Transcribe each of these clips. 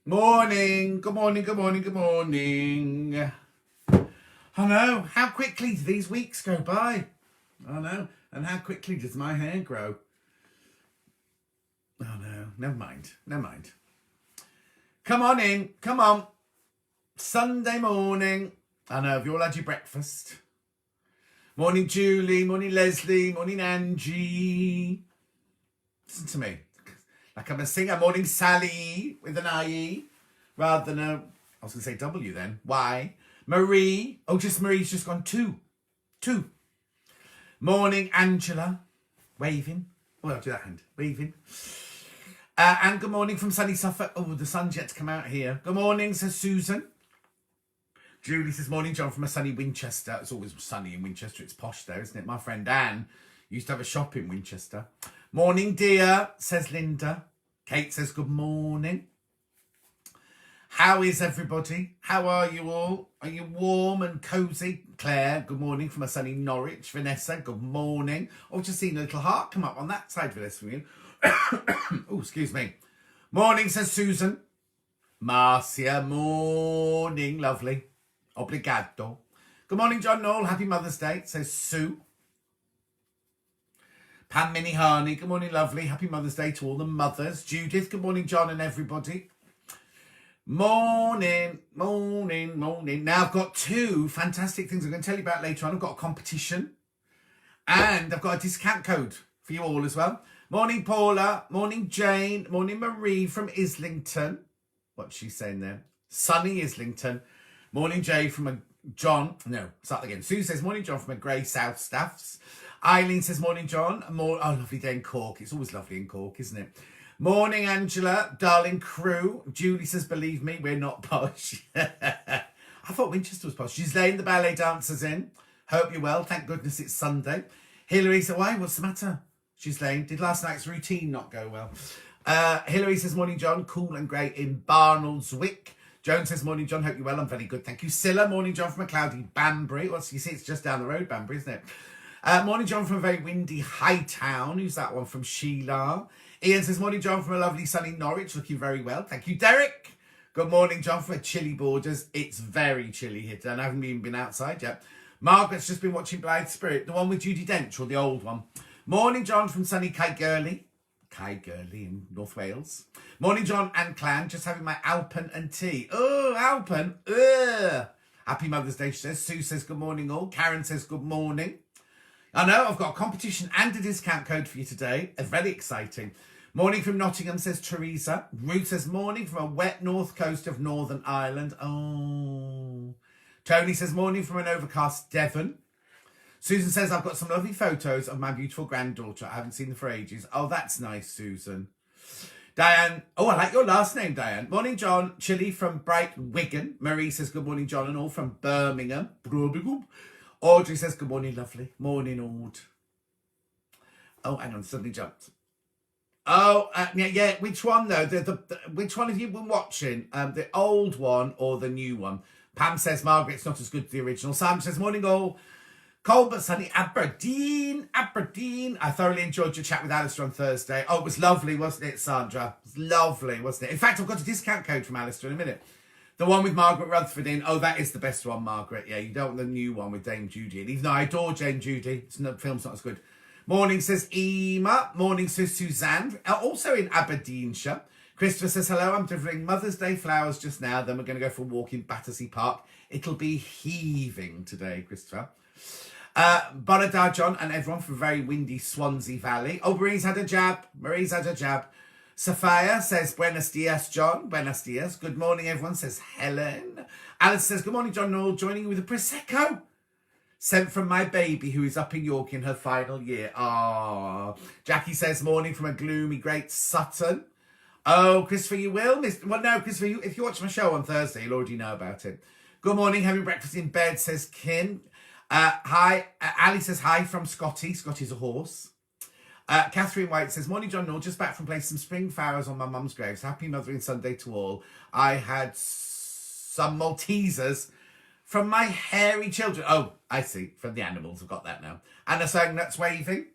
Morning. Good morning, good morning, good morning. I know, how quickly do these weeks go by? I know, and how quickly does my hair grow? Oh no, never mind. Come on in, come on. Sunday morning. I know, have you all had your breakfast? Morning Julie, morning Leslie, morning Angie. Listen to me. Like I'm a singer. Morning Sally with an I-E rather than I was going to say W then. Y. Marie. Oh, just Marie's just gone two. Morning Angela. Waving. Oh, I'll do that hand. Waving. And good morning from sunny Suffolk. Oh, the sun's yet to come out here. Good morning, says Susan. Julie says, morning, John, from a sunny Winchester. It's always sunny in Winchester. It's posh there, isn't it? My friend Anne used to have a shop in Winchester. Morning, dear, says Linda. Kate says, good morning. How is everybody? How are you all? Are you warm and cosy? Claire, good morning from a sunny Norwich. Vanessa, good morning. Oh, just seen a little heart come up on that side, Vanessa, from you. Oh, excuse me. Morning, says Susan. Marcia, morning, lovely. Obrigado. Good morning, John Knoll. Happy Mother's Day, says Sue. Pam Minnie Harney, good morning, lovely. Happy Mother's Day to all the mothers. Judith, good morning, John and everybody. Morning. Now, I've got two fantastic things I'm going to tell you about later on. I've got a competition and I've got a discount code for you all as well. Morning, Paula. Morning, Jane. Morning, Marie from Islington. What's she saying there? Sunny Islington. Morning, Jay from a John. No, start again. Sue says, morning, John from a Grey South Staffs. Eileen says, morning, John. Oh, lovely day in Cork. It's always lovely in Cork, isn't it? Morning, Angela. Darling crew. Julie says, believe me, we're not posh. I thought Winchester was posh. She's laying the ballet dancers in. Hope you're well. Thank goodness it's Sunday. Hilary said, why? What's the matter? She's laying. Did last night's routine not go well? Hilary says, morning, John. Cool and great in Barnoldswick. Joan says, morning, John. Hope you're well. I'm very good. Thank you. Scylla, morning, John, from a cloudy Banbury. Well, you see, it's just down the road, Banbury, isn't it? Morning, John, from a very windy Hightown. Who's that one? From Sheila. Ian says, morning, John, from a lovely sunny Norwich. Looking very well. Thank you, Derek. Good morning, John, from a chilly Borders. It's very chilly here today, and I haven't even been outside yet. Margaret's just been watching Blythe Spirit, the one with Judi Dench, or the old one. Morning, John, from sunny Caergurley in North Wales. Morning, John and Clan. Just having my Alpen and tea. Oh, Alpen. Ugh. Happy Mother's Day, she says. Sue says, good morning, all. Karen says, good morning. I know, I've got a competition and a discount code for you today. It's very exciting. Morning from Nottingham, says Teresa. Ruth says, morning from a wet north coast of Northern Ireland. Oh. Tony says, morning from an overcast Devon. Susan says, I've got some lovely photos of my beautiful granddaughter. I haven't seen them for ages. Oh, that's nice, Susan. Diane. Oh, I like your last name, Diane. Morning, John. Chilly from Bright Wigan. Marie says, good morning, John, and all from Birmingham. Audrey says, good morning, lovely. Morning, Aud. Oh, hang on, suddenly jumped. Oh, yeah. Which one, though? Which one have you been watching? The old one or the new one? Pam says, Margaret's not as good as the original. Sam says, morning, all. Cold but sunny Aberdeen. I thoroughly enjoyed your chat with Alistair on Thursday. Oh, it was lovely, wasn't it, Sandra? It was lovely, wasn't it? In fact, I've got a discount code from Alistair in a minute. The one with Margaret Rutherford in. Oh, that is the best one, Margaret. Yeah, you don't want the new one with Dame Judy. And even though I adore Dame Judy, the film's not as good. Morning, says Ema. Morning, says Suzanne. Also in Aberdeenshire. Christopher says, hello, I'm delivering Mother's Day flowers just now. Then we're going to go for a walk in Battersea Park. It'll be heaving today, Christopher. Bonadar John and everyone from very windy Swansea Valley. Oh, Marie's had a jab. Sophia says, buenos dias, John. Buenos dias. Good morning, everyone, says Helen. Alice says, good morning, John Knoll, joining you with a Prosecco. Sent from my baby, who is up in York in her final year. Ah. Jackie says, morning from a gloomy Great Sutton. Oh, Christopher, you will? Well, no, Christopher, if you watch my show on Thursday, you'll already know about it. Good morning, having breakfast in bed, says Kim. Hi. Ali says, hi from Scotty. Scotty's a horse. Catherine White says, morning, John Knoll, just back from placing some spring flowers on my mum's grave. Happy Mothering Sunday to all. I had some Maltesers from my hairy children. Oh, I see. From the animals. I've got that now. Anna saying, that's waving.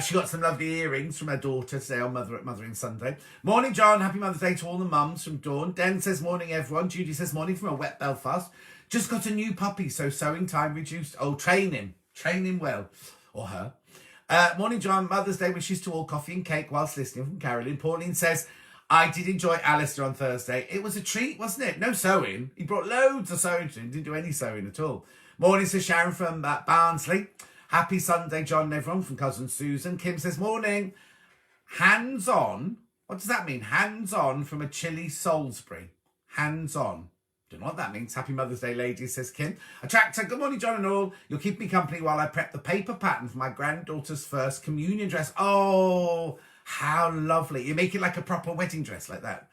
She got some lovely earrings from her daughter today on Mothering Sunday. Morning, John. Happy Mother's Day to all the mums from Dawn. Den says morning, everyone. Judy says morning from a wet Belfast. Just got a new puppy, so sewing time reduced. Oh, train him well, or her. Morning, John. Mother's Day wishes to all, coffee and cake whilst listening from Carolyn. Pauline says, I did enjoy Alistair on Thursday. It was a treat, wasn't it? No sewing. He brought loads of sewing to him. Didn't do any sewing at all. Morning, says Sharon from Barnsley. Happy Sunday, John and everyone from Cousin Susan. Kim says, morning. Hands on. What does that mean? Hands on from a chilly Salisbury. Hands on. Don't know what that means. Happy Mother's Day, ladies, says Kim. Attractor, good morning, John and all. You'll keep me company while I prep the paper pattern for my granddaughter's first communion dress. Oh, how lovely. You make it like a proper wedding dress like that.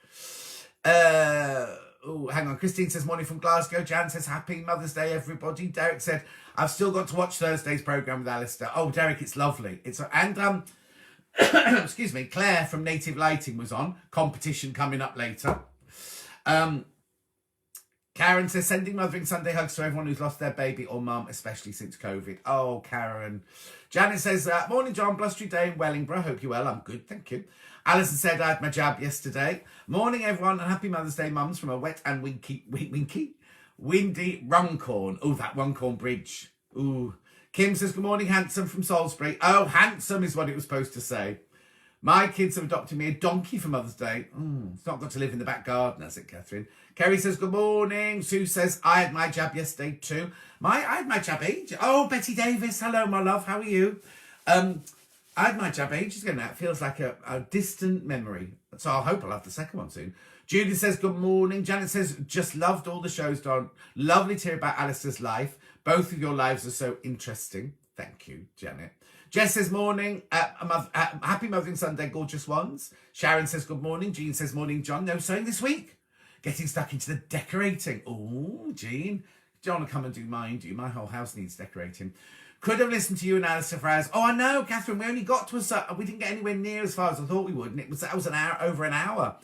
Oh, hang on. Christine says, morning from Glasgow. Jan says, happy Mother's Day, everybody. Derek said, I've still got to watch Thursday's programme with Alistair. Oh, Derek, it's lovely. And excuse me, Claire from Native Lighting was on. Competition coming up later. Karen says, sending Mothering Sunday hugs to everyone who's lost their baby or mum, especially since COVID. Oh, Karen. Janet says, morning, John. Blustery day in Wellingborough. Hope you're well. I'm good, thank you. Alison said, I had my jab yesterday. Morning, everyone, and happy Mother's Day, mums, from a wet and windy Runcorn. Oh, that Runcorn Bridge. Ooh. Kim says, good morning, handsome, from Salisbury. Oh, handsome is what it was supposed to say. My kids have adopted me a donkey for Mother's Day. It's not got to live in the back garden, has it, Catherine? Kerry says, good morning. Sue says, I had my jab yesterday too. I had my jab ages. Oh, Betty Davis. Hello, my love. How are you? I had my jab ages ago now. It feels like a distant memory. So I hope I'll have the second one soon. Judy says, good morning. Janet says, just loved all the shows, Don. Lovely to hear about Alistair's life. Both of your lives are so interesting. Thank you, Janet. Jess says, morning. Happy Mothering Sunday, gorgeous ones. Sharon says, good morning. Jean says, morning, John. No sewing this week. Getting stuck into the decorating. Oh, Jean. Do you want to come and do mine? Do you? My whole house needs decorating. Could have listened to you and Alistair for hours. Oh, I know, Catherine. We only got to we didn't get anywhere near as far as I thought we would. And that was over an hour.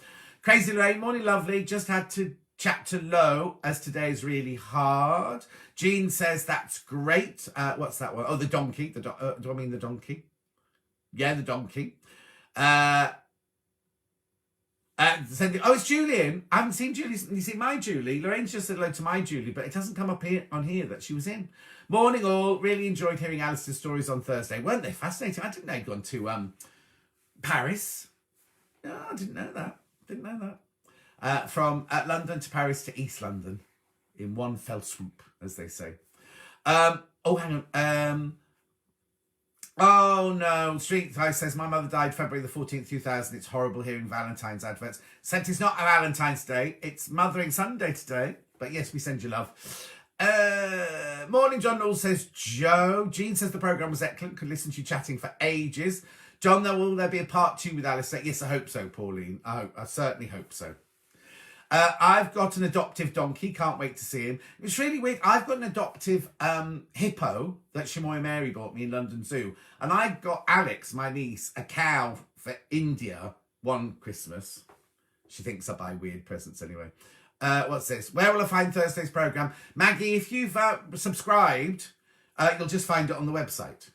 Crazy Lorraine, morning, lovely. Just had to chat to Lo as today is really hard. Jean says that's great. What's that one? Oh, the donkey. Do I mean the donkey? Yeah, the donkey. It's Julian. I haven't seen Julie. You see my Julie. Lorraine's just said hello to my Julie, but it doesn't come up here on here that she was in. Morning all. Really enjoyed hearing Alistair's stories on Thursday. Weren't they fascinating? I didn't know he'd gone to Paris. No, I didn't know that. From London to Paris to East London in one fell swoop, as they say. Hang on. Oh no, Street Guy says, my mother died February the 14th, 2000. It's horrible hearing Valentine's adverts. Except it's not a Valentine's Day. It's Mothering Sunday today. But yes, we send you love. Morning, John Knoll says, Joe. Jean says the programme was excellent. Could listen to you chatting for ages. John, will there be a part 2 with Alistair? Yes, I hope so, Pauline. I certainly hope so. I've got an adoptive donkey. Can't wait to see him. It's really weird. I've got an adoptive hippo that Shamoy Mary bought me in London Zoo. And I got Alex, my niece, a cow for India one Christmas. She thinks I buy weird presents anyway. What's this? Where will I find Thursday's programme? Maggie, if you've subscribed, you'll just find it on the website.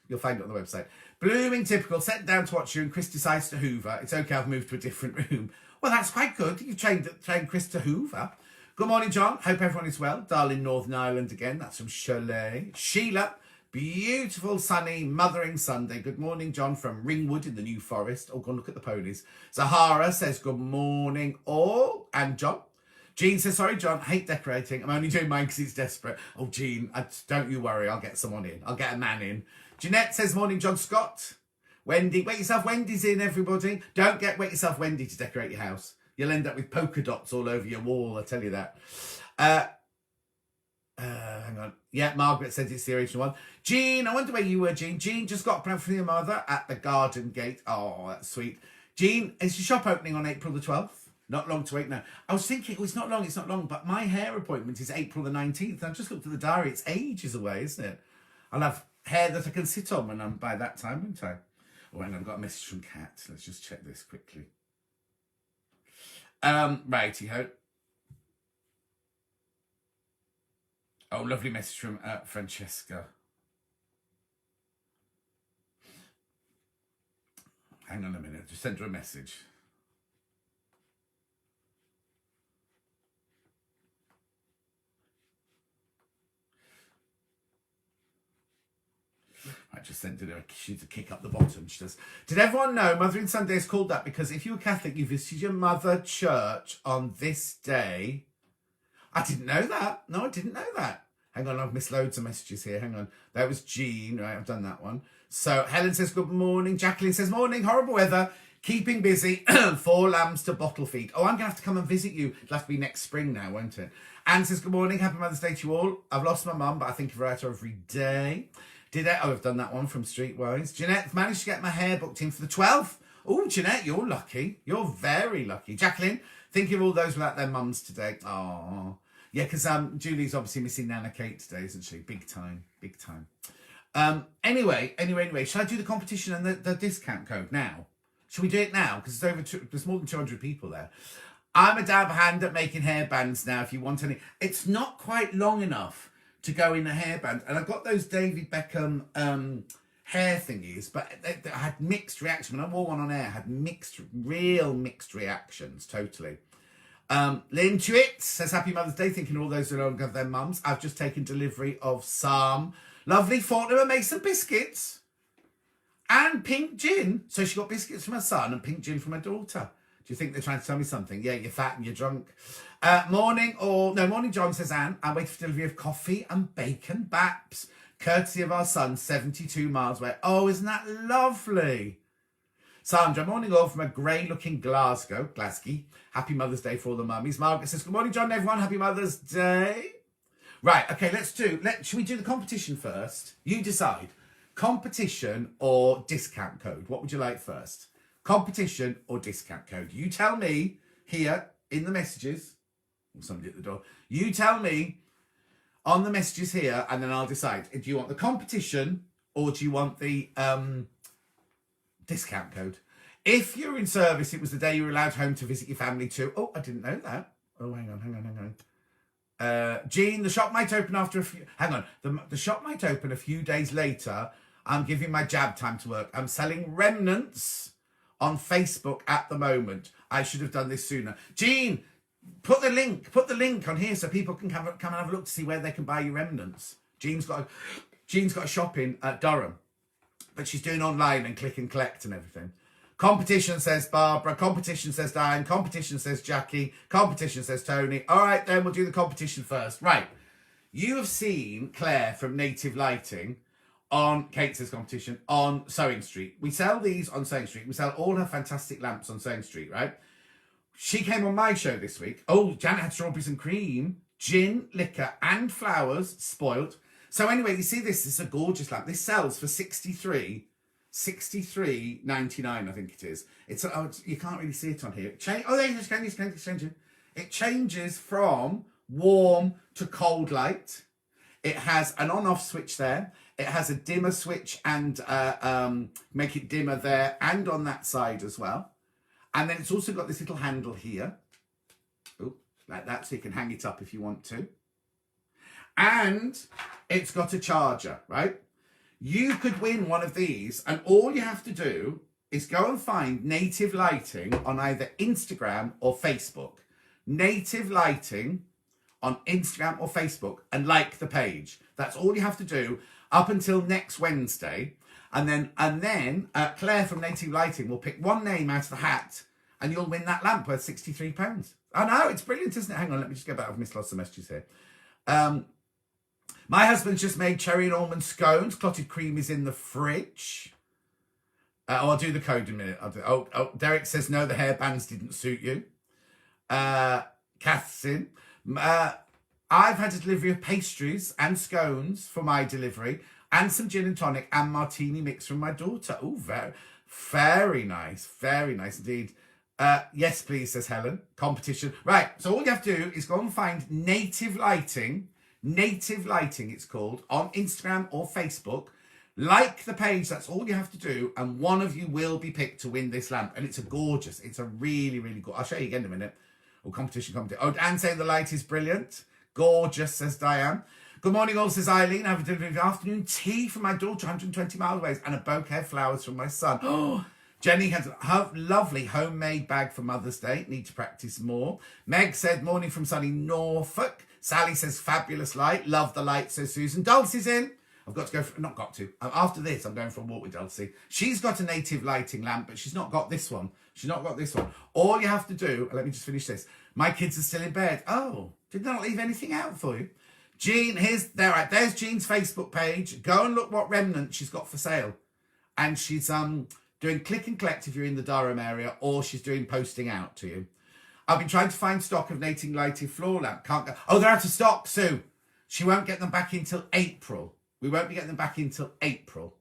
Blooming typical. Sat down to watch you and Chris decides to hoover. It's okay, I've moved to a different room. Well, that's quite good. You've trained Chris to hoover. Good morning, John. Hope everyone is well. Darling Northern Ireland again. That's from Chalet. Sheila. Beautiful, sunny, Mothering Sunday. Good morning, John, from Ringwood in the New Forest. Oh, go and look at the ponies. Zahara says, good morning, all. And John. Jean says, sorry, John, hate decorating. I'm only doing mine because it's desperate. Oh, Jean, don't you worry. I'll get someone in. I'll get a man in. Jeanette says, morning, John Scott. Wendy, wait yourself Wendy's in, everybody. Don't wait yourself Wendy to decorate your house. You'll end up with polka dots all over your wall, I tell you that. Hang on. Yeah, Margaret says it's the original one. Jean, I wonder where you were, Jean. Jean just got back from your mother at the garden gate. Oh, that's sweet. Jean, is your shop opening on April the 12th? Not long to wait now. I was thinking, it's not long, but my hair appointment is April the 19th. I've just looked at the diary. It's ages away, isn't it? I'll have hair that I can sit on when I'm by that time, won't I? Oh, and I've got a message from Kat. Let's just check this quickly. Righty-ho. Oh, lovely message from Francesca. Hang on a minute. Just sent her a message. I just sent her she's a kick up the bottom. She does. Did everyone know Mothering Sunday is called that because if you were Catholic, you visited your mother church on this day? I didn't know that. No, I didn't know that. Hang on, I've missed loads of messages here. Hang on. That was Jean. Right, I've done that one. So Helen says, good morning. Jacqueline says, morning. Horrible weather. Keeping busy. 4 lambs to bottle feed. Oh, I'm going to have to come and visit you. It'll have to be next spring now, won't it? Anne says, good morning. Happy Mother's Day to you all. I've lost my mum, but I think of her out every day. I've done that one from Streetwise. Jeanette, managed to get my hair booked in for the 12th. Oh, Jeanette, you're lucky. You're very lucky. Jacqueline, thinking of all those without their mums today. Oh, yeah, because Julie's obviously missing Nana Kate today, isn't she? Big time, big time. Anyway. Shall I do the competition and the discount code now? Should we do it now? Because there's more than 200 people there. I'm a dab hand at making hairbands now. If you want any, it's not quite long enough to go in a hairband, and I've got those David Beckham hair thingies, but I had mixed reaction. When I wore one on air, I had real mixed reactions, totally. Lynn Tuit says, happy Mother's Day, thinking all those who don't have their mums. I've just taken delivery of some lovely Fortnum & Mason biscuits and pink gin. So she got biscuits from her son and pink gin from her daughter. Do you think they're trying to tell me something? Yeah, you're fat and you're drunk. Morning, John, says Anne. I'm waiting for delivery of coffee and bacon baps, courtesy of our son, 72 miles away. Oh, isn't that lovely? Sandra, morning all from a grey-looking Glasgow. Happy Mother's Day for all the mummies. Margaret says, good morning, John, everyone. Happy Mother's Day. Right, okay, should we do the competition first? You decide. Competition or discount code? What would you like first? Competition or discount code? You tell me here in the messages. Somebody at the door. You tell me on the messages here, and then I'll decide. Do you want the competition or do you want the discount code? If you're in service, it was the day you were allowed home to visit your family too. Oh, I didn't know that. Oh, hang on. Jean, the shop might open after a few... Hang on. The shop might open a few days later. I'm giving my jab time to work. I'm selling remnants on Facebook at the moment. I should have done this sooner. Jean, put the link on here so people can come and have a look to see where they can buy your remnants. Jean's got a shop in Durham, but she's doing online and click and collect and everything. Competition, says Barbara. Competition, says Diane. Competition, says Jackie. Competition, says Tony. All right, then we'll do the competition first. Right. You have seen Claire from Native Lighting on Kate Says Competition on Sewing Street. We sell these on Sewing Street. We sell all her fantastic lamps on Sewing Street, right? She came on my show this week. Oh, Janet had strawberries and cream, gin, liquor, and flowers, spoiled. So anyway, you see this is a gorgeous lamp. This sells for $63.99, I think it is. You can't really see it on here. There you go, it's changing. It changes from warm to cold light. It has an on-off switch there. It has a dimmer switch and make it dimmer there and on that side as well. And then it's also got this little handle here. Oh, like that, so you can hang it up if you want to. And it's got a charger, right? You could win one of these, and all you have to do is go and find Native Lighting on either Instagram or Facebook. Native Lighting on Instagram or Facebook, and like the page. That's all you have to do up until next Wednesday. And then Claire from Native Lighting will pick one name out of the hat, and you'll win that lamp worth £63. I know, it's brilliant, isn't it? Hang on, let me just go back. I've missed lots of messages here. My husband's just made cherry and almond scones. Clotted cream is in the fridge. I'll do the code in a minute. Derek says, no, the hairbands didn't suit you. Catherine, I've had a delivery of pastries and scones for my delivery, and some gin and tonic and martini mix from my daughter. Oh, very, very nice. Very nice indeed. Yes, please, says Helen. Competition. Right, so all you have to do is go and find Native Lighting. Native Lighting, it's called, on Instagram or Facebook. Like the page, that's all you have to do, and one of you will be picked to win this lamp. And it's a really, really good. I'll show you again in a minute. Oh, competition. Oh, Anne saying the light is brilliant. Gorgeous, says Diane. Good morning all, says Eileen. I have a delivery of afternoon tea for my daughter, 120 miles away, and a bouquet of flowers from my son. Oh, Jenny has a lovely homemade bag for Mother's Day. Need to practice more. Meg said, morning from sunny Norfolk. Sally says, fabulous light. Love the light, says Susan. Dulcie's in. I've got to go, not got to. After this, I'm going for a walk with Dulcie. She's got a native lighting lamp, but she's not got this one. She's not got this one. All you have to do, let me just finish this. My kids are still in bed. Oh, did not leave anything out for you? Jean, there's Jean's Facebook page. Go and look what remnant she's got for sale. And she's doing click and collect if you're in the Durham area, or she's doing posting out to you. I've been trying to find stock of native lighting floor lamp. Can't go. Oh, they're out of stock, Sue. She won't get them back until April. We won't be getting them back until April.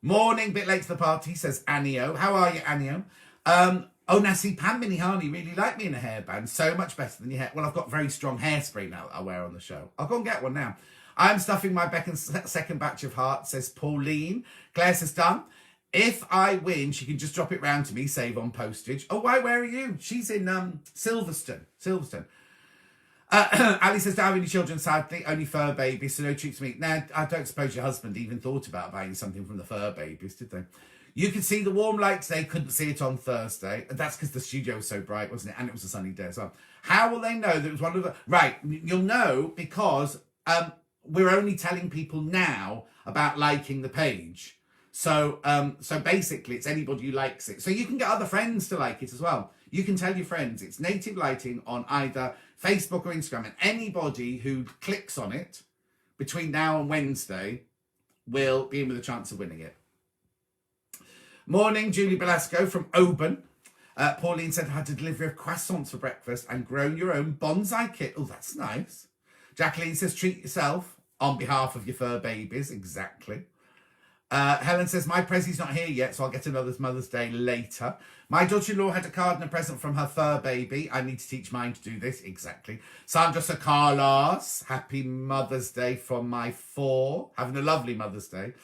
Morning, bit late to the party, says Anio. How are you, Anio? Oh, now see, Pam Minihani really liked me in a hairband. So much better than your hair. Well, I've got very strong hairspray now that I wear on the show. I'll go and get one now. I'm stuffing my second batch of hearts, says Pauline. Claire says, done. If I win, she can just drop it round to me, save on postage. Oh, why? Where are you? She's in Silverstone. Ali says, don't have any children, sadly, only fur babies, so no treats for me. Now, I don't suppose your husband even thought about buying something from the fur babies, did they? You could see the warm light today, couldn't see it on Thursday. And that's because the studio was so bright, wasn't it? And it was a sunny day as well. How will they know that it was one of the... Right, you'll know because we're only telling people now about liking the page. So basically, it's anybody who likes it. So you can get other friends to like it as well. You can tell your friends it's Native Lighting on either Facebook or Instagram. And anybody who clicks on it between now and Wednesday will be in with a chance of winning it. Morning, Julie Belasco from Oban. Pauline said, I had a delivery of croissants for breakfast and grown your own bonsai kit. Oh, that's nice. Jacqueline says, treat yourself on behalf of your fur babies. Exactly. Helen says, my Prezzy's not here yet, so I'll get another Mother's Day later. My daughter-in-law had a card and a present from her fur baby. I need to teach mine to do this. Exactly. Sandra Sir Carlos, happy Mother's Day from my 4. Having a lovely Mother's Day.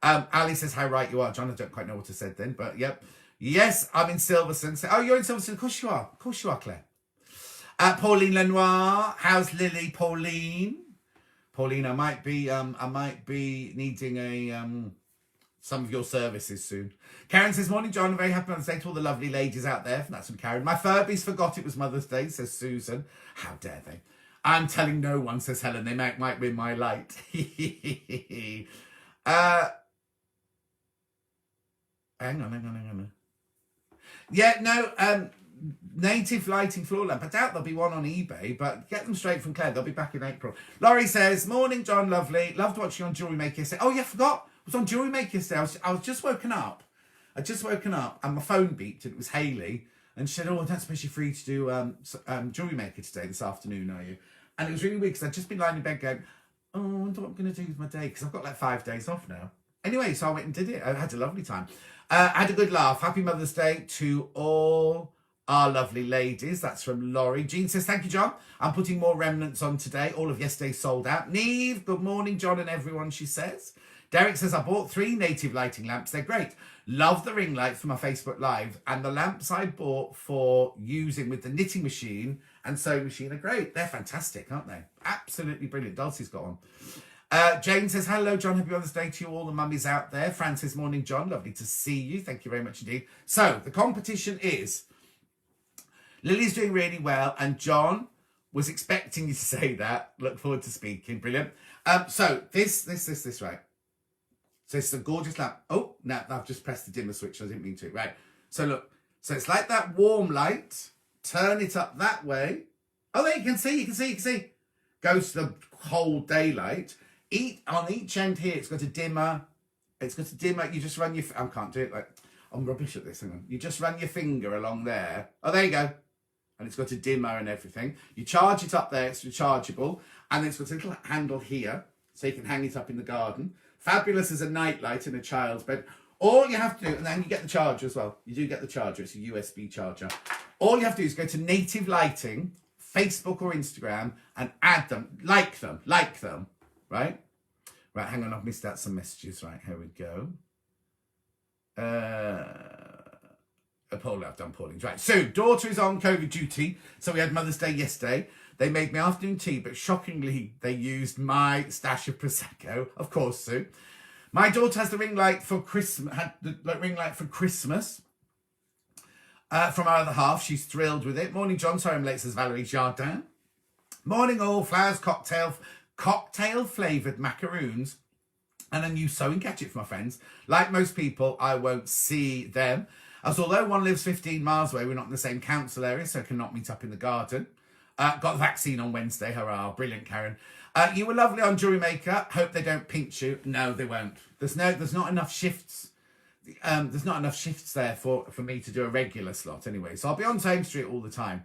Ali says, how right you are, John. I don't quite know what I said then, but yep. Yes, I'm in Silverstone. Oh, you're in Silverstone. Of course you are. Of course you are, Claire. Pauline Lenoir. How's Lily, Pauline? Pauline, I might be needing a some of your services soon. Karen says, morning, John. I'm very happy Mother's Day to all the lovely ladies out there. That's from Karen. My Furbies forgot it was Mother's Day, says Susan. How dare they? I'm telling no one, says Helen. They might win my light. Hang on. Yeah, no, Native Lighting floor lamp. I doubt there'll be one on eBay, but get them straight from Claire. They'll be back in April. Laurie says, morning, John, lovely. Loved watching you on Jewelry Maker yesterday. Oh, yeah, I forgot. I was on Jewelry Maker yesterday. I was just woken up. I'd just woken up and my phone beeped and it was Hayley. And she said, oh, I don't suppose you're free to do Jewelry Maker today, this afternoon, are you? And it was really weird because I'd just been lying in bed going, oh, I wonder what I'm going to do with my day because I've got like 5 days off now. Anyway, so I went and did it. I had a lovely time. I had a good laugh. Happy Mother's Day to all our lovely ladies. That's from Laurie. Jean says, thank you, John. I'm putting more remnants on today. All of yesterday sold out. Neve, good morning, John and everyone, she says. Derek says, I bought 3 Native Lighting lamps. They're great. Love the ring light for my Facebook Live. And the lamps I bought for using with the knitting machine and sewing machine are great. They're fantastic, aren't they? Absolutely brilliant. Dulcie's got one. Jane says, hello, John. Happy Mother's Day to you all the mummies out there. Fran says, morning, John. Lovely to see you. Thank you very much indeed. So the competition is Lily's doing really well. And John was expecting you to say that. Look forward to speaking. Brilliant. So this, right. So it's a gorgeous lamp. Oh, no, I've just pressed the dimmer switch. I didn't mean to. Right. So look. So it's like that warm light. Turn it up that way. Oh, there you can see. You can see. Goes to the whole daylight. On each end here, it's got a dimmer. You just run your... I can't do it. I'm rubbish at this. Hang on. You just run your finger along there. Oh, there you go. And it's got a dimmer and everything. You charge it up there. It's rechargeable. And then it's got a little handle here. So you can hang it up in the garden. Fabulous as a night light in a child's bed. All you have to do... And then you get the charger as well. You do get the charger. It's a USB charger. All you have to do is go to Native Lighting, Facebook or Instagram, and add them. Like them. Right? Right, hang on, I've missed out some messages. Right, here we go. I've done Pauling's. Right, so daughter is on COVID duty. So we had Mother's Day yesterday. They made me afternoon tea, but shockingly, they used my stash of Prosecco. Of course, Sue. My daughter has the ring light for Christmas. Had the ring light for Christmas from our other half. She's thrilled with it. Morning, John. Sorry I'm late, says Valerie Jardin. Morning, all. Flowers cocktail flavoured macaroons and a new sewing gadget for my friends. Like most people, I won't see them, as although one lives 15 miles away, we're not in the same council area, so cannot meet up in the garden. Got the vaccine on Wednesday. Hurrah. Brilliant, Karen. You were lovely on Jewelry Maker. Hope they don't pinch you. No, they won't. There's not enough shifts. There's not enough shifts there for me to do a regular slot anyway. So I'll be on Tame Street all the time.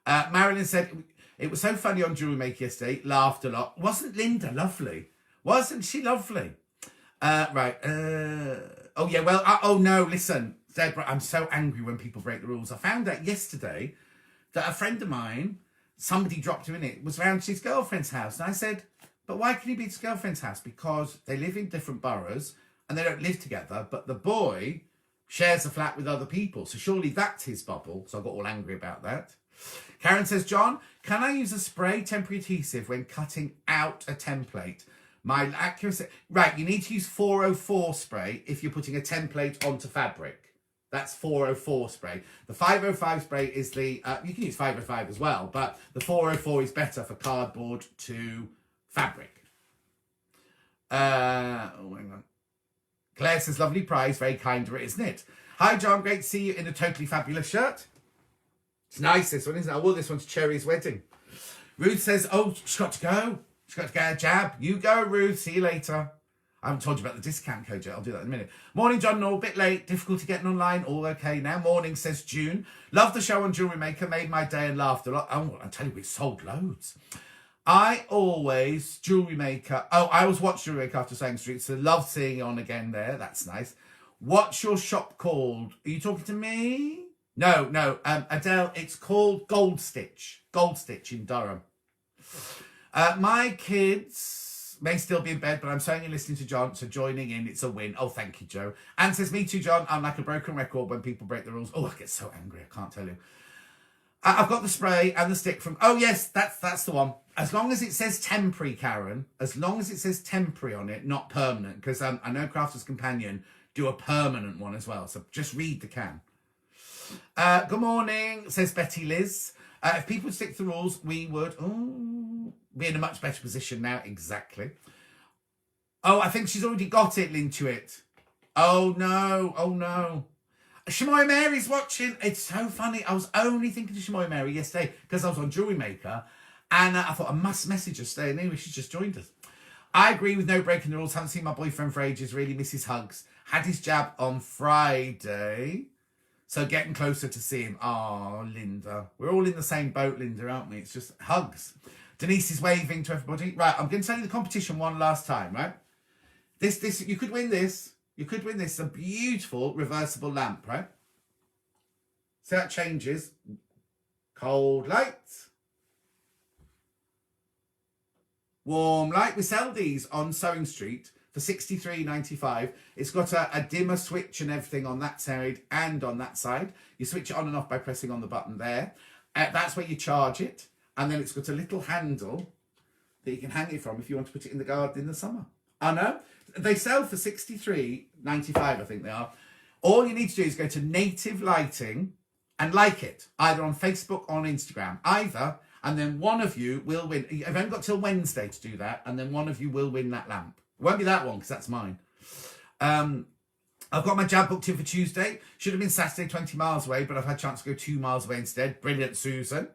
Marilyn said, it was so funny on Jewelry Maker yesterday. Laughed a lot. Wasn't Linda lovely? Wasn't she lovely? Right. Oh, yeah. Well, oh, no. Listen, Deborah, I'm so angry when people break the rules. I found out yesterday that a friend of mine, somebody dropped him in it, was around to his girlfriend's house. And I said, but why can he be at his girlfriend's house? Because they live in different boroughs and they don't live together. But the boy shares a flat with other people. So surely that's his bubble. So I got all angry about that. Karen says, John, can I use a spray temporary adhesive when cutting out a template? My accuracy... Right, you need to use 404 spray if you're putting a template onto fabric. That's 404 spray. The 505 spray is the... you can use 505 as well, but the 404 is better for cardboard to fabric. Oh, hang on. Claire says, lovely prize, very kind of it, isn't it? Hi, John, great to see you in a totally fabulous shirt. It's nice, this one, isn't it? I wore this one to Cherry's wedding. Ruth says, oh, she's got to go. She's got to get a jab. You go, Ruth. See you later. I haven't told you about the discount code yet. I'll do that in a minute. Morning, John. No, a bit late. Difficulty getting online. All okay now. Morning, says June. Love the show on Jewelry Maker. Made my day and laughed a lot. Oh, I tell you, we sold loads. I always Jewelry Maker. Oh, I always watch Jewelry Maker after Saying Street. So love seeing you on again there. That's nice. What's your shop called? Are you talking to me? No. Adele, it's called Gold Stitch. Gold Stitch in Durham. My kids may still be in bed, but I'm saying you're listening to John, so joining in, it's a win. Oh, thank you, Joe. Anne says, me too, John. I'm like a broken record when people break the rules. Oh, I get so angry. I can't tell you. I've got the spray and the stick from... Oh, yes, that's the one. As long as it says temporary, Karen, as long as it says temporary on it, not permanent, because I know Crafter's Companion do a permanent one as well, so just read the can. Good morning, says Betty Liz. If people would stick to the rules, we would be in a much better position now. Exactly. Oh, I think she's already got it, Lintuit. Oh, no. Shamoy Mary's watching. It's so funny. I was only thinking of Shamoy Mary yesterday because I was on Jewelry Maker and I thought I must message her today. And anyway, she's just joined us. I agree with no breaking the rules. Haven't seen my boyfriend for ages. Really miss his hugs. Had his jab on Friday. So getting closer to see him. Oh, Linda. We're all in the same boat, Linda, aren't we? It's just hugs. Denise is waving to everybody. Right, I'm going to tell you the competition one last time, right? This, you could win this. You could win this. A beautiful reversible lamp, right? So that changes. Cold light. Warm light. We sell these on Sewing Street for $63.95. It's got a dimmer switch and everything on that side and on that side. You switch it on and off by pressing on the button there. That's where you charge it. And then it's got a little handle that you can hang it from if you want to put it in the garden in the summer. I know. They sell for $63.95, I think they are. All you need to do is go to Native Lighting and like it, either on Facebook or on Instagram. Either, and then one of you will win. I've only got till Wednesday to do that, and then one of you will win that lamp. It won't be that one because that's mine. I've got my jab booked in for Tuesday. Should have been Saturday, 20 miles away, but I've had a chance to go 2 miles away instead. Brilliant, Susan.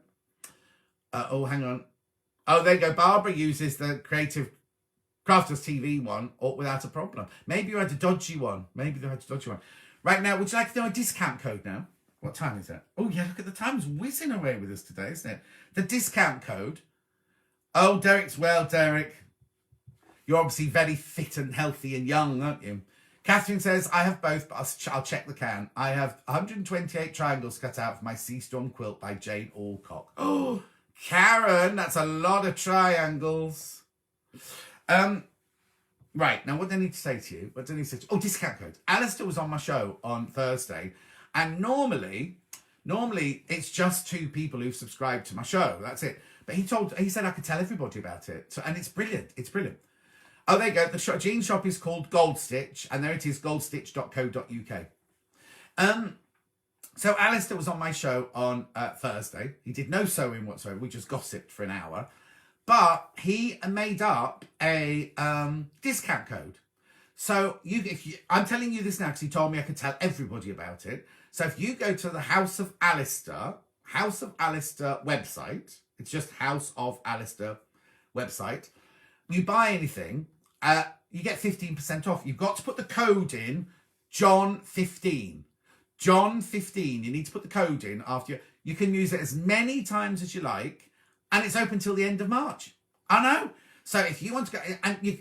Oh, hang on. Oh, there you go. Barbara uses the Creative Crafters TV one without a problem. Maybe you had a dodgy one. Right now, would you like to know a discount code now? What time is it? Oh, yeah, look at the time. It's whizzing away with us today, isn't it? The discount code. Oh, Derek's well, Derek. You're obviously very fit and healthy and young, aren't you? Catherine says, I have both, but I'll check the can. I have 128 triangles cut out for my Sea Storm quilt by Jane Alcock. Oh, Karen, that's a lot of triangles. Right, now what do I need to say to you? Oh, discount code. Alistair was on my show on Thursday, and normally it's just 2 people who've subscribed to my show. That's it. But he said I could tell everybody about it. And it's brilliant. It's brilliant. Oh, there you go. The jean shop is called Gold Stitch, and there it is, goldstitch.co.uk. So Alistair was on my show on Thursday. He did no sewing whatsoever. We just gossiped for an hour. But he made up a discount code. So I'm telling you this now because he told me I could tell everybody about it. So if you go to the House of Alistair website, it's just House of Alistair website, you buy anything, you get 15% off. You've got to put the code in John15. John15. You need to put the code in after you can use it as many times as you like, and it's open till the end of March. I know. So if you want to go,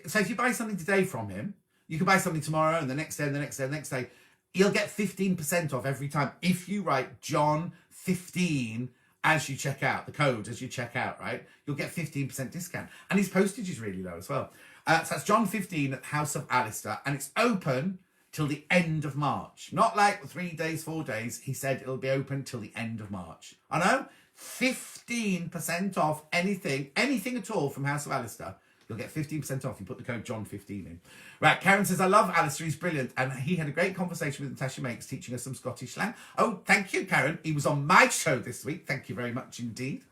so if you buy something today from him, you can buy something tomorrow and the next day and the next day and the next day. You'll get 15% off every time if you write John15 as you check out, the code as you check out, right? You'll get 15% discount. And his postage is really low as well. So that's John15 at House of Alistair, and it's open till the end of March. Not like 3 days, 4 days. He said it'll be open till the end of March. I know. 15% off anything at all from House of Alistair. You'll get 15% off. You put the code John15 in. Right, Karen says, I love Alistair. He's brilliant. And he had a great conversation with Natasha Makes, teaching us some Scottish slang. Oh, thank you, Karen. He was on my show this week. Thank you very much indeed.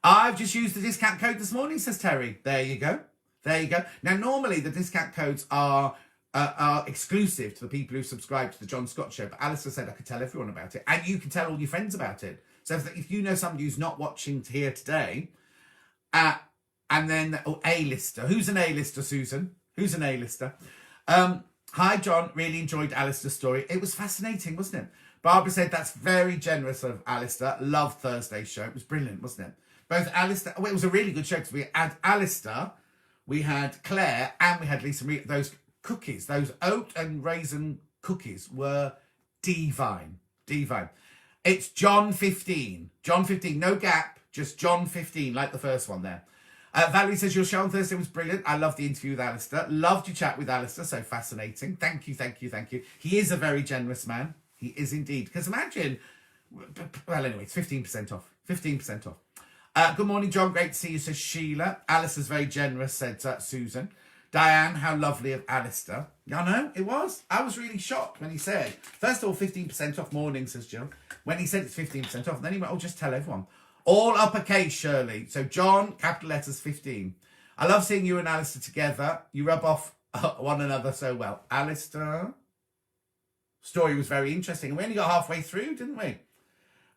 I've just used the discount code this morning, says Terry. There you go. There you go. Now, normally the discount codes are exclusive to the people who subscribe to the John Scott Show. But Alistair said I could tell everyone about it. And you can tell all your friends about it. So if you know somebody who's not watching here today, and then A-lister. Who's an A-lister, Susan? Who's an A-lister? Hi, John. Really enjoyed Alistair's story. It was fascinating, wasn't it? Barbara said, that's very generous of Alistair. Loved Thursday's show. It was brilliant, wasn't it? Both Alistair... Well, it was a really good show because we had Alistair, we had Claire, and we had Lisa Marie. Those cookies, those oat and raisin cookies were divine. Divine. It's John15. John15. No gap. Just John15, like the first one there. Valerie says, your show on Thursday was brilliant. I loved the interview with Alistair. Loved your chat with Alistair. So fascinating. Thank you, thank you, thank you. He is a very generous man. He is indeed. Because imagine... Well, anyway, it's 15% off. 15% off. Good morning, John. Great to see you, says Sheila. Alistair's very generous, said Susan. Diane, how lovely of Alistair. I know, it was. I was really shocked when he said, first of all, 15% off morning, says Jill. When he said it's 15% off, and then he went, oh, just tell everyone. All uppercase, Shirley. So John, capital letters, 15. I love seeing you and Alistair together. You rub off one another so well. Alistair. Story was very interesting. We only got halfway through, didn't we?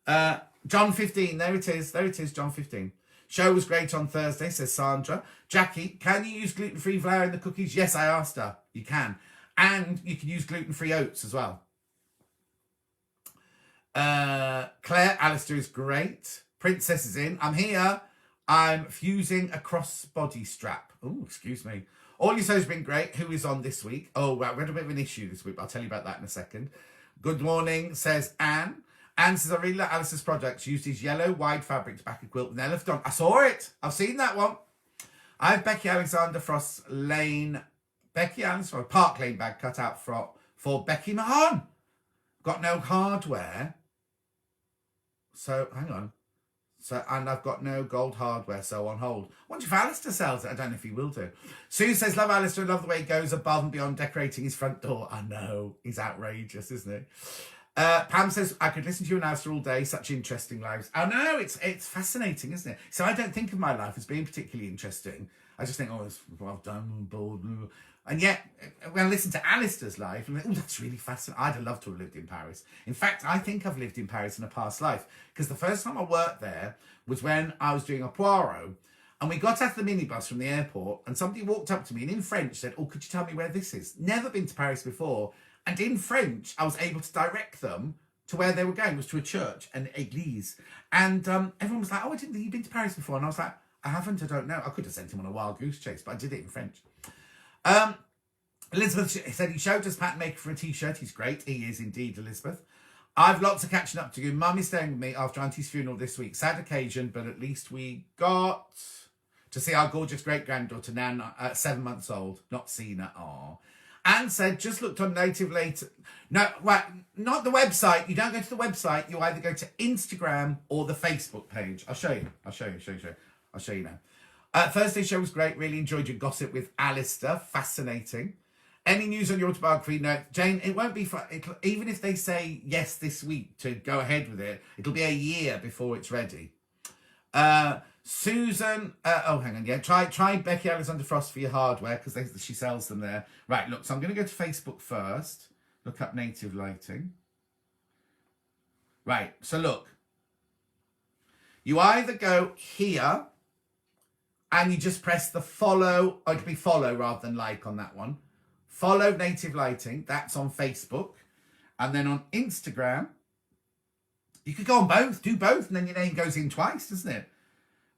John15, there it is. There it is, John15. Show was great on Thursday, says Sandra. Jackie, can you use gluten-free flour in the cookies? Yes, I asked her. You can. And you can use gluten-free oats as well. Claire, Alistair is great. Princess is in. I'm here. I'm fusing a crossbody strap. Oh, excuse me. All your shows have been great. Who is on this week? Oh, well, we had a bit of an issue this week, but I'll tell you about that in a second. Good morning, says Anne. Anne says, I really like Alistair's projects. Used his yellow wide fabric to back a quilt with an elephant on. I saw it. I've seen that one. I have Becky Alexander Frost Lane. Becky Alexander Park Lane bag cut out for Becky Mahon. Got no hardware. So, hang on. And I've got no gold hardware, so on hold. I wonder if Alistair sells it. I don't know if he will do. Sue says, love Alistair, love the way he goes above and beyond decorating his front door. I know. He's outrageous, isn't he? Pam says, I could listen to you and Alistair all day. Such interesting lives. I know. It's fascinating, isn't it? So I don't think of my life as being particularly interesting. I just think, oh, it's well done, bored. And yet, when I listen to Alistair's life, I'm like, oh, that's really fascinating. I'd have loved to have lived in Paris. In fact, I think I've lived in Paris in a past life. Because the first time I worked there was when I was doing a Poirot. And we got out of the minibus from the airport and somebody walked up to me and in French said, oh, could you tell me where this is? Never been to Paris before. And in French, I was able to direct them to where they were going. It was to a church, an église. And everyone was like, oh, I didn't think you'd been to Paris before. And I was like, I haven't, I don't know. I could have sent him on a wild goose chase, but I did it in French. Elizabeth said he showed us pattern maker for a t-shirt. He's great. He is indeed, Elizabeth. I've lots of catching up to do. Mum is staying with me after Auntie's funeral this week. Sad occasion, but at least we got to see our gorgeous great-granddaughter, Nan, 7 months old. Not seen her. Aww. Anne said, just looked on Native later. No, well, not the website. You don't go to the website. You either go to Instagram or the Facebook page. I'll show you. I'll show you now. Thursday's show was great. Really enjoyed your gossip with Alistair. Fascinating. Any news on your autobiography? No, Jane, it won't be even if they say yes this week to go ahead with it, it'll be a year before it's ready. Susan, oh, hang on. Yeah, try Becky Alexander Frost for your hardware because she sells them there. Right, look, so I'm going to go to Facebook first. Look up native lighting. Right, so look. You either go here and you just press the follow, or it'll be follow rather than like on that one. Follow Native Lighting, that's on Facebook. And then on Instagram, you could go on both, do both, and then your name goes in twice, doesn't it?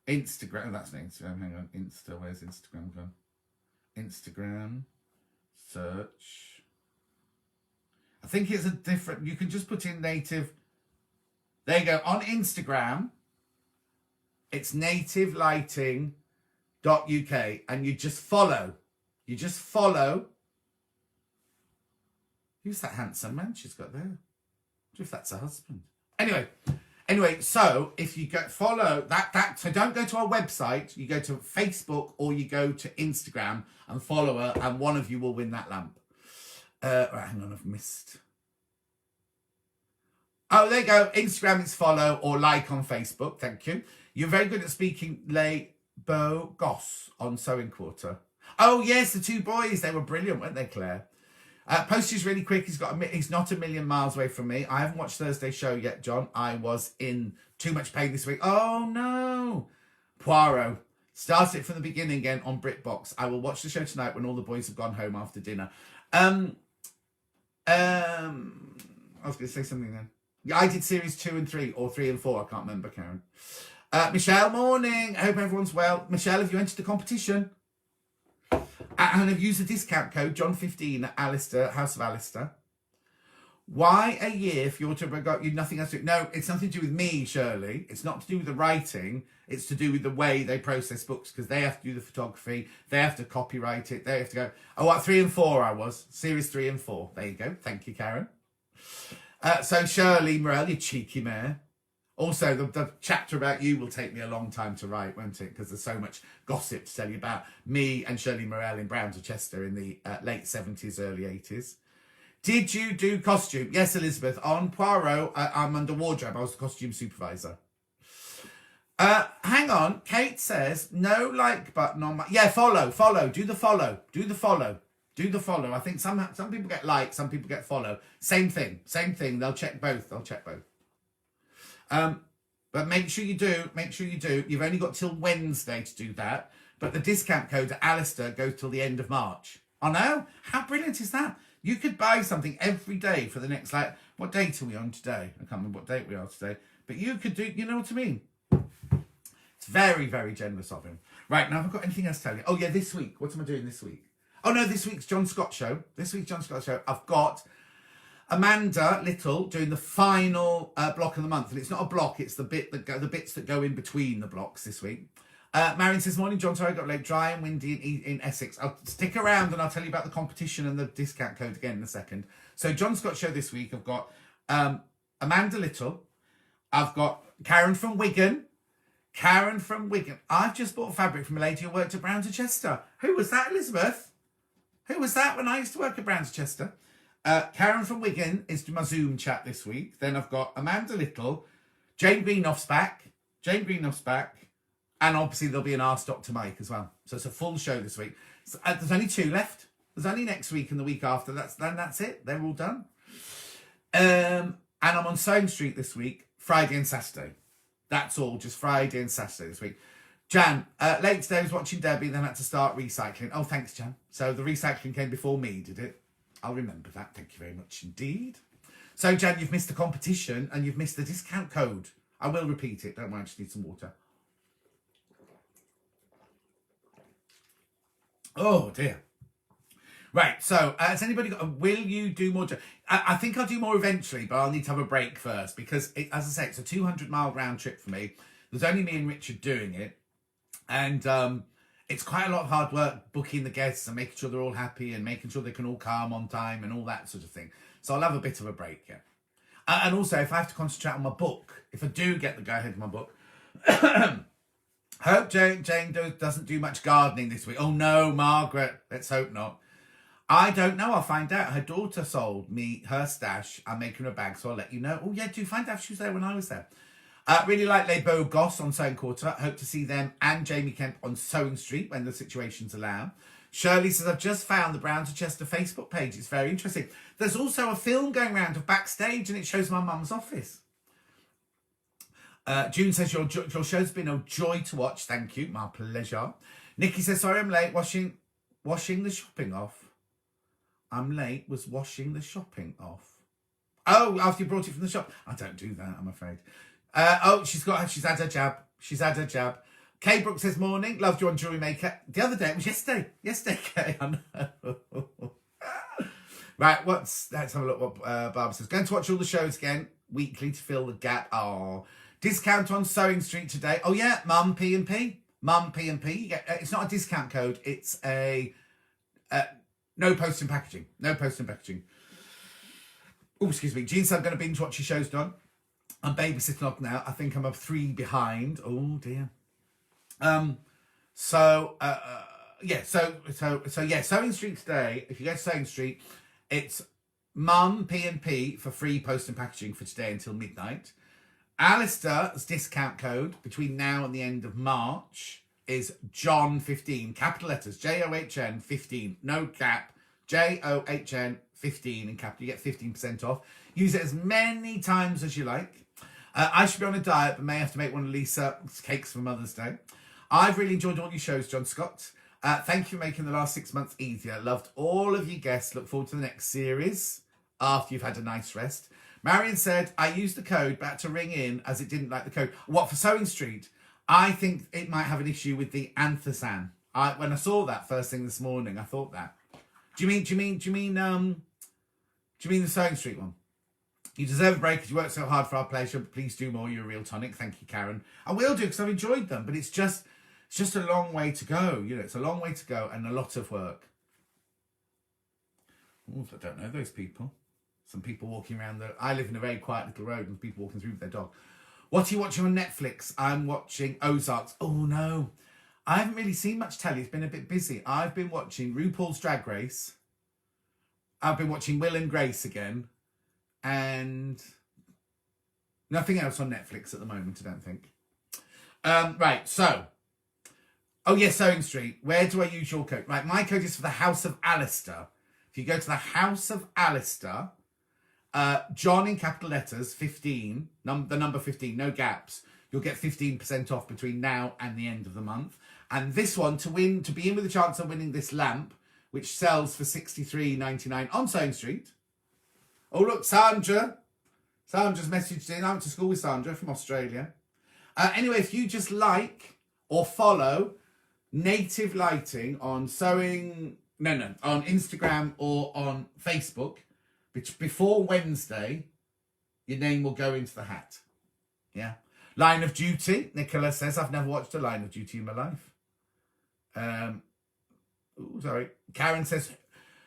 Instagram, that's an Instagram, hang on, where's Instagram gone? Instagram, search. I think it's a different, you can just put in native, there you go, on Instagram, it's nativelighting.uk, and you just follow. Who's that handsome man she's got there? I wonder if that's her husband. Anyway, so if you go follow that, so don't go to our website, you go to Facebook or you go to Instagram and follow her, and one of you will win that lamp. Right, hang on, I've missed. Oh, there you go. Instagram is follow or like on Facebook. Thank you. You're very good at speaking Les Beaux Gosses on Sewing Quarter. Oh, yes, the two boys. They were brilliant, weren't they, Claire? Postage really quick. He's not a million miles away from me. I haven't watched Thursday's show yet, John. I was in too much pain this week. Oh, no. Poirot. Start it from the beginning again on BritBox. I will watch the show tonight when all the boys have gone home after dinner. I was going to say something then. Yeah, I did series 2 and 3, or 3 and 4. I can't remember, Karen. Michelle, morning. I hope everyone's well. Michelle, have you entered the competition? And have used the discount code John15 at Alistair, House of Alistair. Why a year if you got you nothing else to do? No, it's nothing to do with me, Shirley. It's not to do with the writing. It's to do with the way they process books, because they have to do the photography. They have to copyright it. They have to go, oh, what, 3 and 4 I was. Series 3 and 4. There you go. Thank you, Karen. So Shirley Morell, you cheeky mare. Also, the chapter about you will take me a long time to write, won't it? Because there's so much gossip to tell you about me and Shirley Morell in Brown to Chester in the late 70s, early 80s. Did you do costume? Yes, Elizabeth. On Poirot, I'm under wardrobe. I was the costume supervisor. Hang on. Kate says, no like button on my... Yeah, follow. Do the follow. I think some people get like, some people get follow. Same thing. They'll check both. But make sure you do. You've only got till Wednesday to do that. But the discount code at Alistair goes till the end of March. Oh no? How brilliant is that? You could buy something every day for the next, like, what date are we on today? I can't remember what date we are today. But you could do, you know what I mean? It's very, very generous of him. Right, now have I got anything else to tell you? Oh yeah, this week. What am I doing this week? Oh no, this week's John Scott show. I've got Amanda Little doing the final block of the month, and it's not a block; it's the bits that go in between the blocks this week. Marion says, "Morning, John. Sorry, I got late, dry and windy in Essex. I'll stick around and I'll tell you about the competition and the discount code again in a second." So, John Scott show this week. I've got Amanda Little. I've got Karen from Wigan. I've just bought fabric from a lady who worked at Brown to Chester. Who was that, Elizabeth? Who was that when I used to work at Brown to Chester? Karen from Wigan is my Zoom chat this week. Then I've got Amanda Little, Jane Greenoff's back, and obviously there'll be an Ask Dr. Mike as well. So it's a full show this week. So, there's only 2 left. There's only next week and the week after. That's it. They're all done. And I'm on Sewing Street this week, Friday and Saturday. That's all, just Friday and Saturday this week. Jan, late today I was watching Debbie, then had to start recycling. Oh, thanks, Jan. So the recycling came before me, did it? I'll remember that. Thank you very much indeed. So, Jan, you've missed the competition and you've missed the discount code. I will repeat it. Don't worry, I just need some water. Oh, dear. Right, so has anybody got... Will you do more... I think I'll do more eventually, but I'll need to have a break first because, as I say, it's a 200-mile round trip for me. There's only me and Richard doing it. And it's quite a lot of hard work booking the guests and making sure they're all happy and making sure they can all come on time and all that sort of thing. So I'll have a bit of a break, yeah. And also, if I have to concentrate on my book, if I do get the go-ahead of my book, Hope Jane doesn't do much gardening this week. Oh no, Margaret. Let's hope not. I don't know. I'll find out. Her daughter sold me her stash. I'm making her a bag, so I'll let you know. Oh yeah, do find out if she was there when I was there. Really like Les Beaux Gosses on Sewing Quarter. Hope to see them and Jamie Kemp on Sewing Street when the situations allow. Shirley says, I've just found the Browns of Chester Facebook page. It's very interesting. There's also a film going around of backstage and it shows my mum's office. June says, your show's been a joy to watch. Thank you. My pleasure. Nikki says, sorry I'm late. Washing the shopping off. I'm late. Was washing the shopping off. Oh, after you brought it from the shop. I don't do that, I'm afraid. She's had her jab. She's had her jab. Kay Brooks says, morning. Loved you on Jewelry Maker. The other day, it was yesterday. Yesterday, Kay. I know. Right, let's have a look what Barbara says. Going to watch all the shows again weekly to fill the gap. Oh, discount on Sewing Street today. Oh yeah, Mum P&P. Mum P&P. It's not a discount code. It's a no post and packaging. No post and packaging. Oh, excuse me. Jean said I'm going to binge watch your shows, Don. I'm babysitting off now. I think I'm up 3 behind. Oh dear. So yeah, Sewing Street today. If you go to Sewing Street, it's Mum P&P for free post and packaging for today until midnight. Alistair's discount code between now and the end of March is John15, capital letters, JOHN 15, no cap, JOHN 15 in capital. You get 15% off. Use it as many times as you like. I should be on a diet, but may have to make one of Lisa's cakes for Mother's Day. I've really enjoyed all your shows, John Scott. Thank you for making the last 6 months easier. Loved all of you guests. Look forward to the next series after you've had a nice rest. Marion said, I used the code, but had to ring in as it didn't like the code. What, for Sewing Street? I think it might have an issue with the Anthosan. When I saw that first thing this morning, I thought that. Do you mean the Sewing Street one? You deserve a break because you worked so hard for our pleasure. But please do more. You're a real tonic. Thank you, Karen. I will do because I've enjoyed them, but it's just a long way to go. You know, it's a long way to go and a lot of work. Ooh, I don't know those people. Some people walking around I live in a very quiet little road and people walking through with their dog. What are you watching on Netflix? I'm watching Ozarks. Oh no, I haven't really seen much telly. It's been a bit busy. I've been watching RuPaul's Drag Race. I've been watching Will and Grace again. And nothing else on Netflix at the moment, I don't think. Right, so. Oh, yes, Sewing Street. Where do I use your code? Right, my code is for the House of Alistair. If you go to the House of Alistair, John in capital letters, 15, the number 15, no gaps, you'll get 15% off between now and the end of the month. And this one, to be in with a chance of winning this lamp, which sells for $63.99 on Sewing Street. Oh, look, Sandra. Sandra's messaged in. I went to school with Sandra from Australia. Anyway, if you just like or follow Native Lighting on on Instagram or on Facebook, before Wednesday, your name will go into the hat. Yeah. Line of Duty. Nicola says, I've never watched a Line of Duty in my life. Sorry. Karen says,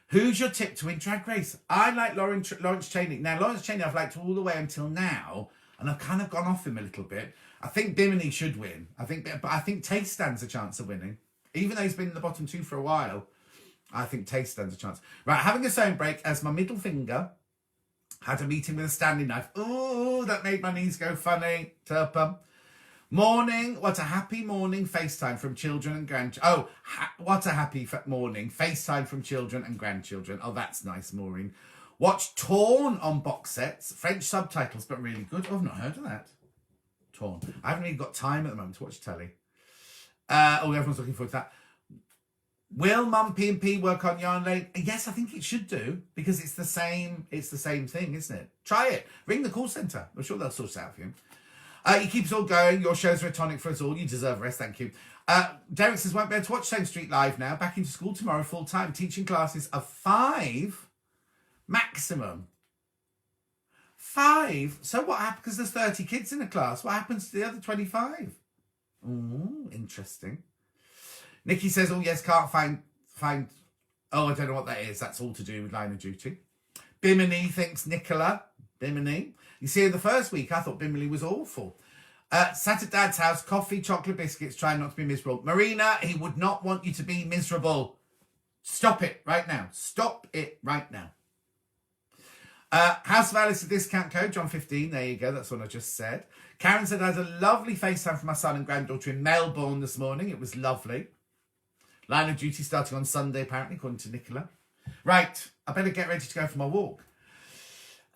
who's your tip to win Drag Race? I like Lawrence Chaney. Now, Lawrence Chaney I've liked all the way until now, and I've kind of gone off him a little bit. I think Bimini should win. But I think Taste stands a chance of winning. Even though he's been in the bottom 2 for a while, I think Taste stands a chance. Right, having a sewing break as my middle finger had a meeting with a standing knife. Oh, that made my knees go funny. Turpum. Morning. What a happy morning. FaceTime from children and grandchildren. What a happy morning. FaceTime from children and grandchildren. Oh, that's nice, Maureen. Watch Torn on box sets. French subtitles, but really good. Oh, I've not heard of that. Torn. I haven't really got time at the moment to watch telly. Everyone's looking forward to that. Will Mum P&P work on Yarn Lane? Yes, I think it should do, because it's the same thing, isn't it? Try it. Ring the call centre. I'm sure they'll sort it out for you. You keep us all going. Your shows are a tonic for us all. You deserve a rest. Thank you. Derek says, won't be able to watch Sewing Street live now. Back into school tomorrow full time. Teaching classes of 5 maximum. 5? So what happens? Because there's 30 kids in a class. What happens to the other 25? Oh, interesting. Nikki says, oh, yes, can't find. Oh, I don't know what that is. That's all to do with Line of Duty. Bimini thinks Nicola. Bimini. You see, in the first week, I thought Bimini was awful. Sat at Dad's house, coffee, chocolate biscuits, trying not to be miserable. Marina, he would not want you to be miserable. Stop it right now. Stop it right now. House of Alice, a discount code, John 15. There you go. That's what I just said. Karen said I had a lovely FaceTime for my son and granddaughter in Melbourne this morning. It was lovely. Line of duty starting on Sunday, apparently, according to Nicola. Right. I better get ready to go for my walk.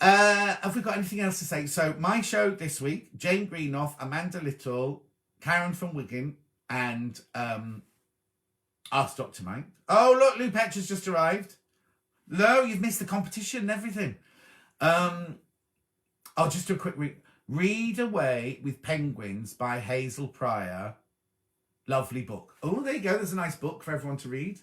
Have we got anything else to say? So my show this week, Jane Greenoff, Amanda Little, Karen from Wigan, and Ask Dr. Mike. Oh, look, Lou Petra's just arrived. Lo, you've missed the competition and everything. I'll just do a quick read. Read Away with Penguins by Hazel Pryor. Lovely book. Oh, there you go. There's a nice book for everyone to read.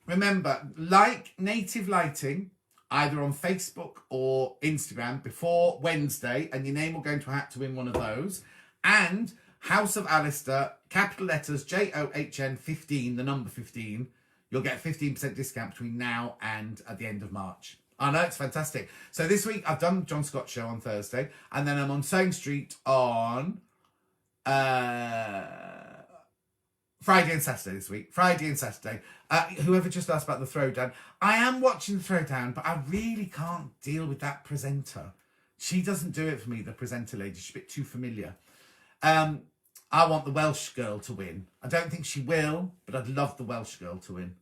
Remember, like Native Lighting, either on Facebook or Instagram before Wednesday, and your name will go into a hat to win one of those. And House of Alistair, capital letters, JOHN 15, the number 15. You'll get 15% discount between now and at the end of March. I know, it's fantastic. So this week, I've done John Scott show on Thursday, and then I'm on Sewing Street on Friday and Saturday this week. Friday and Saturday. Whoever just asked about the Throwdown. I am watching the Throwdown, but I really can't deal with that presenter. She doesn't do it for me, the presenter lady. She's a bit too familiar. I want the Welsh girl to win. I don't think she will, but I'd love the Welsh girl to win.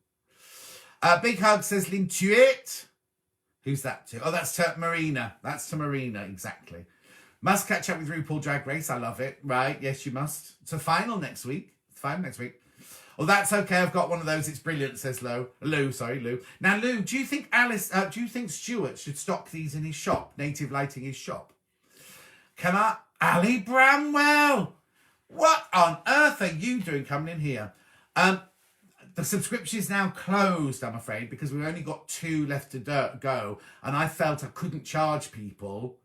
Big Hug says Lintuit. Who's that to? Oh, that's to Marina. That's to Marina, exactly. Must catch up with RuPaul Drag Race. I love it. Right, yes, you must. It's a final next week. Final next week. Oh, that's okay. I've got one of those. It's brilliant, says Lou. Now, Lou, do you think Stuart should stock these in his shop? Native Lighting his shop. Come on, Ali Bramwell. What on earth are you doing coming in here? The subscription is now closed, I'm afraid, because we've only got 2 left to go, and I felt I couldn't charge people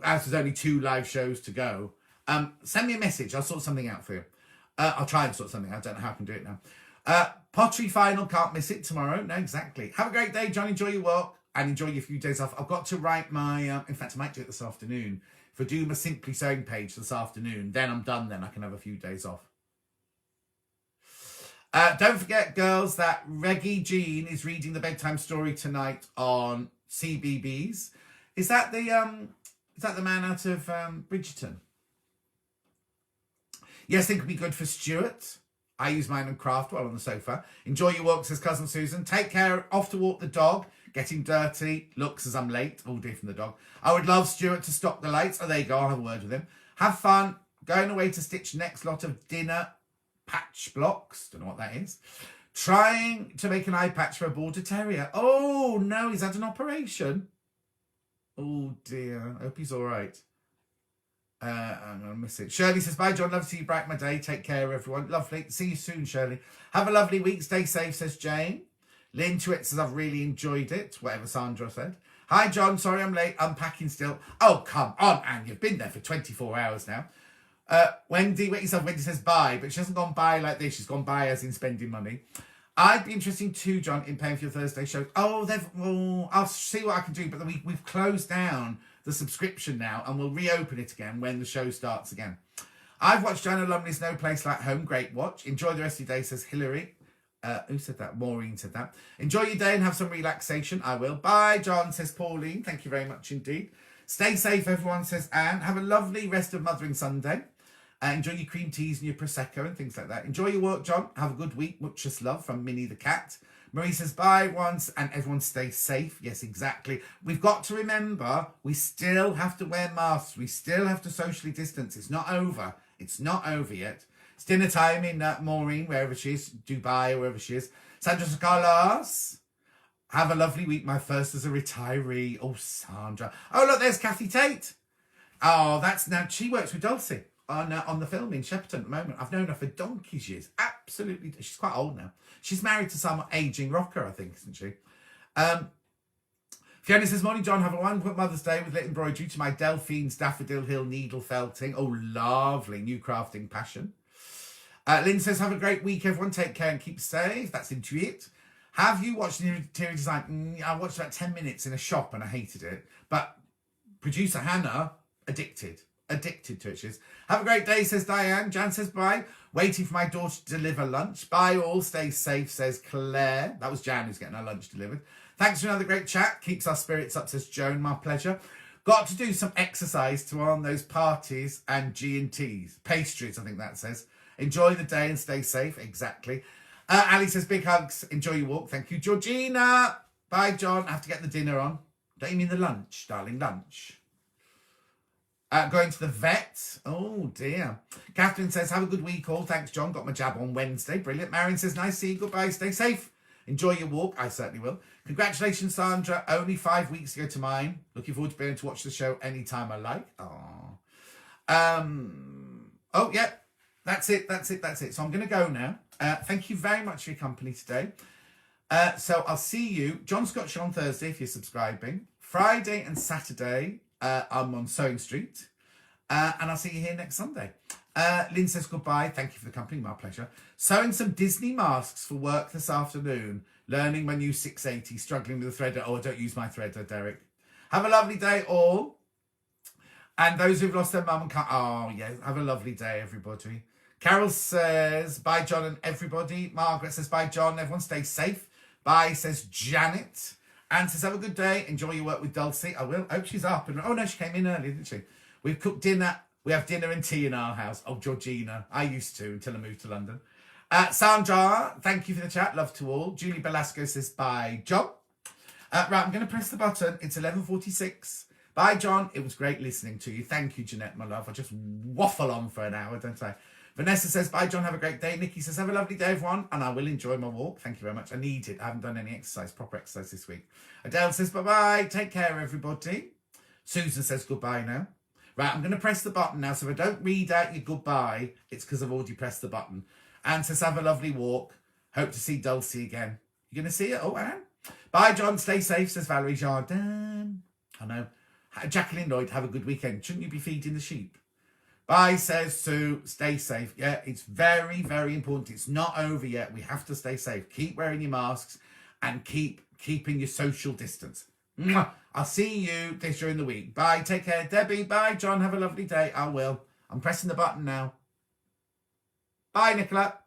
as there's only 2 live shows to go. Send me a message. I'll sort something out for you. I'll try and sort something out. I don't know how I can do it now. Pottery final, can't miss it tomorrow. No, exactly. Have a great day, John. Enjoy your work and enjoy your few days off. I've got to write my... in fact, I might do it this afternoon. If I do my Simply Sewing page this afternoon, then I'm done. Then I can have a few days off. Don't forget, girls, that Reggie Jean is reading the bedtime story tonight on CBBS. Is that the man out of Bridgerton? Yes, I think it'd be good for Stuart. I use mine and craft while on the sofa. Enjoy your walk, says Cousin Susan. Take care. Off to walk the dog. Getting dirty. Looks as I'm late. All day from the dog. I would love Stuart to stop the lights. Oh, there you go. I'll have a word with him. Have fun. Going away to stitch next lot of dinner patch blocks. Don't know what that is. Trying to make an eye patch for a border terrier. Oh, no. He's had an operation. Oh, dear. I hope he's all right. I'm going to miss it. Shirley says, bye, John. Love to see you brighten my day. Take care, everyone. Lovely. See you soon, Shirley. Have a lovely week. Stay safe, says Jane. Lynn Twit says, I've really enjoyed it. Whatever Sandra said. Hi, John. Sorry I'm late. Unpacking still. Oh, come on, Anne. You've been there for 24 hours now. Wendy, wait yourself. Wendy says, bye. But she hasn't gone by like this. She's gone by as in spending money. I'd be interested too, John, in paying for your Thursday show. Oh, I'll see what I can do. But we've closed down the subscription now, and we'll reopen it again when the show starts again. I've watched Joanna Lumley's No Place Like Home. Great watch. Enjoy the rest of your day, says Hilary. Who said that? Maureen said that. Enjoy your day and have some relaxation. I will. Bye, John, says Pauline. Thank you very much indeed. Stay safe, everyone, says Anne. Have a lovely rest of Mothering Sunday. Enjoy your cream teas and your Prosecco and things like that. Enjoy your work, John. Have a good week. Muchest love from Minnie the cat. Marie says bye once, and everyone stay safe. Yes, exactly. We've got to remember, we still have to wear masks. We still have to socially distance. It's not over. It's not over yet. It's dinner time in Maureen, wherever she is, Dubai or wherever she is. Sandra Carlos, have a lovely week. My first as a retiree. Oh, Sandra. Oh, look, there's Kathy Tate. Oh, that's now, she works with Dulcie on the film in Shepperton at the moment. I've known her for donkey's years. Absolutely. She's quite old now. She's married to some aging rocker, I think, isn't she? Fiona says, morning, John. Have a wonderful Mother's Day with lit embroidery to my Delphine's Daffodil Hill needle felting. Oh, lovely. New crafting passion. Lynn says, have a great week, everyone. Take care and keep safe. That's into it. Have you watched the interior design? I watched about 10 minutes in a shop and I hated it. But producer Hannah, addicted. addicted to it. She is. Have a great day, says Diane. Jan says bye. Waiting for my daughter to deliver lunch. Bye all. Stay safe, says Claire. That was Jan who's getting her lunch delivered. Thanks for another great chat. Keeps our spirits up, says Joan. My pleasure. Got to do some exercise to on those parties and G&Ts. Pastries, I think that says. Enjoy the day and stay safe. Exactly. Ali says, big hugs. Enjoy your walk. Thank you. Georgina. Bye, John. I have to get the dinner on. Don't you mean the lunch, darling? Lunch. Going to the vet. Oh, dear. Catherine says, have a good week all. Thanks, John. Got my jab on Wednesday. Brilliant. Marion says, nice to see you. Goodbye. Stay safe. Enjoy your walk. I certainly will. Congratulations, Sandra. Only 5 weeks to go to mine. Looking forward to being able to watch the show anytime I like. Oh, yeah. That's it. So I'm going to go now. Thank you very much for your company today. So I'll see you. John Scott Show on Thursday if you're subscribing. Friday and Saturday, I'm on Sewing Street. And I'll see you here next Sunday. Lynn says goodbye. Thank you for the company. My pleasure. Sewing some Disney masks for work this afternoon. Learning my new 680. Struggling with the threader. Oh, I don't use my threader, Derek. Have a lovely day, all. And those who've lost their mum and can't... Oh, yeah. Have a lovely day, everybody. Carol says, bye, John and everybody. Margaret says, bye, John. Everyone stay safe. Bye, says Janet. Anne says, have a good day. Enjoy your work with Dulcie. I will. Hope she's up. Oh, no, she came in early, didn't she? We've cooked dinner. We have dinner and tea in our house. Oh, Georgina. I used to until I moved to London. Sandra, thank you for the chat. Love to all. Julie Belasco says, bye, John. Right, I'm going to press the button. It's 11:46. Bye, John. It was great listening to you. Thank you, Jeanette, my love. I just waffle on for an hour, don't I? Vanessa says, bye, John. Have a great day. Nikki says, have a lovely day, everyone. And I will enjoy my walk. Thank you very much. I need it. I haven't done any exercise, proper exercise this week. Adele says, bye-bye. Take care, everybody. Susan says, goodbye now. Right, I'm going to press the button now. So if I don't read out your goodbye, it's because I've already pressed the button. Anne says, have a lovely walk. Hope to see Dulcie again. You going to see her? Oh, Anne. Bye, John. Stay safe, says Valerie Jardin. I know. Jacqueline Lloyd, have a good weekend. Shouldn't you be feeding the sheep? Bye, says Sue. Stay safe. Yeah, it's very, very important. It's not over yet. We have to stay safe. Keep wearing your masks and keeping your social distance. Mwah. I'll see you during the week. Bye. Take care. Debbie, bye. John, have a lovely day. I will. I'm pressing the button now. Bye, Nicola.